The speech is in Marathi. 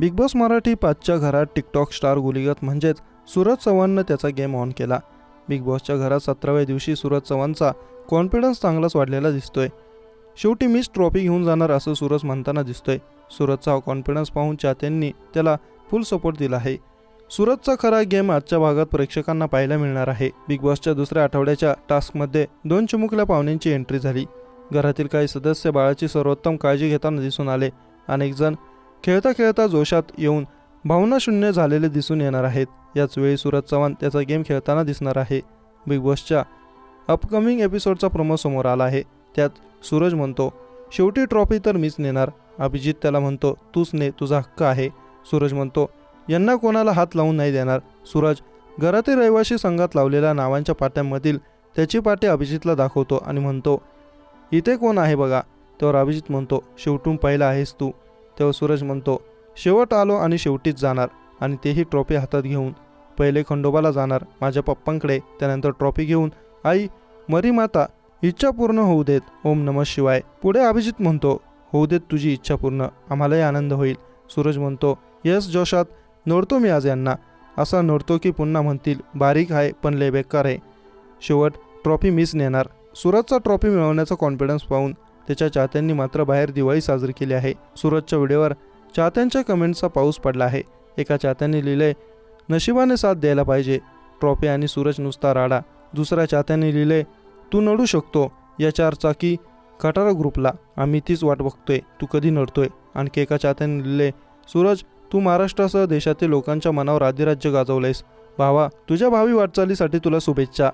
बिग बॉस मराठी 5च्या घरात टिकटॉक स्टार गुलीगत म्हणजेच सूरज चव्हाणनं त्याचा गेम ऑन केला. बिग बॉसच्या घरात 17व्या दिवशी सूरज चव्हाणचा कॉन्फिडन्स चांगलाच वाढलेला दिसतोय. शेवटी मीच ट्रॉफी घेऊन जाणार असं सूरज म्हणताना दिसतोय. सूरजचा कॉन्फिडन्स पाहून चाहत्यांनी त्याला फुल सपोर्ट दिला आहे. सूरजचा खरा गेम आजच्या भागात प्रेक्षकांना पाहायला मिळणार आहे. बिग बॉसच्या दुसऱ्या आठवड्याच्या टास्कमध्ये 2 चिमुकल्या पाहुण्यांची एंट्री झाली. घरातील काही सदस्य बाळाची सर्वोत्तम काळजी घेताना दिसून आले. अनेक जण खेळता खेळता जोशात येऊन भावनाशून्य झालेले दिसून येणार आहेत. याच वेळी सूरज चव्हाण त्याचा गेम खेळताना दिसणार आहे. बिग बॉसच्या अपकमिंग एपिसोडचा प्रोमो समोर आला आहे. त्यात सूरज म्हणतो, शेवटी ट्रॉफी तर मीच नेणार. अभिजित त्याला म्हणतो, तूच ने, तुझा हक्क आहे. सूरज म्हणतो, यांना कोणाला हात लावून नाही देणार. सूरज घरातील रहिवाशी संघात लावलेल्या नावांच्या पाट्यांमधील त्याची पाटी अभिजितला दाखवतो आणि म्हणतो, इथे कोण आहे बघा. त्यावर अभिजित म्हणतो, शेवटून पहिला आहेस तू. तेव्हा सूरज म्हणतो, शेवट आलो आणि शेवटीच जाणार, आणि तेही ट्रॉफी हातात घेऊन. पहिले खंडोबाला जाणार, माझ्या पप्पांकडे. त्यानंतर ट्रॉफी घेऊन आई मरी माता, इच्छा पूर्ण होऊ देत. ओम नमः शिवाय. पुढे अभिजित म्हणतो, होऊ देत तुझी इच्छा पूर्ण, आम्हालाही आनंद होईल. सूरज म्हणतो, यस जोशात नोडतो मी आज यांना. असा नोडतो की पुन्हा म्हणतील, बारीक आहे पण लय बेकार आहे. शेवट ट्रॉफी मीच नेणार. सूरजचा ट्रॉफी मिळवण्याचा कॉन्फिडन्स पाहून त्याच्या चाहत्यांनी मात्र बाहेर दिवाळी साजरी केली आहे. सूरजच्या व्हिडिओवर चाहत्यांच्या कमेंट्सचा पाऊस पडला आहे. एका चाहत्यांनी लिहिलंय, नशिबाने साथ द्यायला पाहिजे, ट्रॉफी आणि सूरज नुसता राडा. दुसऱ्या चाहत्यांनी लिहिलंय, तू नडू शकतो या 4 चाकी खटारा ग्रुपला, आम्ही तीच वाट बघतोय, तू कधी नडतोय. आणखी एका चाहत्यांनी लिहिलंय, सूरज तू महाराष्ट्रासह देशातील लोकांच्या मनावर अधिराज्य गाजवलंयस भावा, तुझ्या भावी वाटचालीसाठी तुला शुभेच्छा.